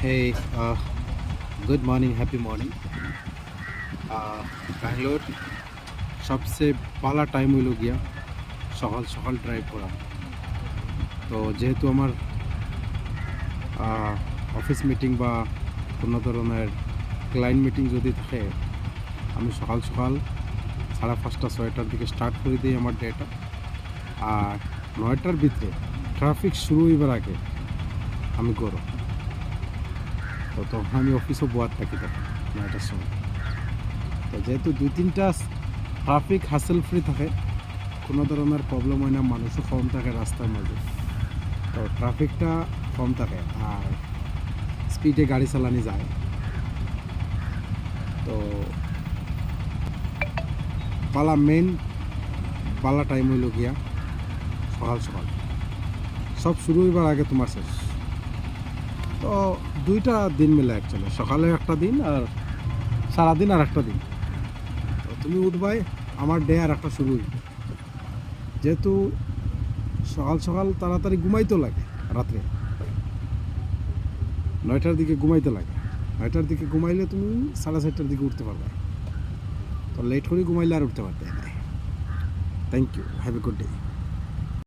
Hey, good morning, happy morning. Bangalore সবচেয়ে পালা time হইল গিয়া সকাল সকাল ড্রাইভ করা। তো যেহেতু আমার অফিস মিটিং বা কোনো ধরনের ক্লায়েন্ট মিটিং যদি থাকে, আমি সকাল সকাল 5:30 6টার দিকে স্টার্ট করে দিই আমার ডেটা। আর 9টার ভিতরে ট্রাফিক শুরু হইবার আগে আমি করো। তো তখন আমি অফিসও বোয়ার থাকি তখন 9টার সময়। তো যেহেতু 2-3টা ট্রাফিক হাসেল ফ্রি থাকে, কোনো ধরনের প্রবলেম হয় না, মানুষও কম থাকে রাস্তার মাঝে, তো ট্রাফিকটা কম থাকে আর স্পিডে গাড়ি চালানো যায়। তো পালা টাইম হইল গিয়া সকাল সকাল, সব শুরু হইবার আগে তোমার শেষ। তো 2টা দিন মিলে অ্যাকচুয়ালি, সকালে একটা দিন আর সারাদিন আর একটা দিন। তো তুমি উঠবাই, আমার ডে আর একটা শুরু হইবে। যেহেতু সকাল সকাল তাড়াতাড়ি ঘুমাইতে লাগে, রাত্রে 9টার দিকে ঘুমাইতে লাগে। 9টার দিকে ঘুমাইলে তুমি 4:30টার দিকে উঠতে পারবে। তো লেট করে ঘুমাইলে আর উঠতে পারবে না। Thank you, have a good day.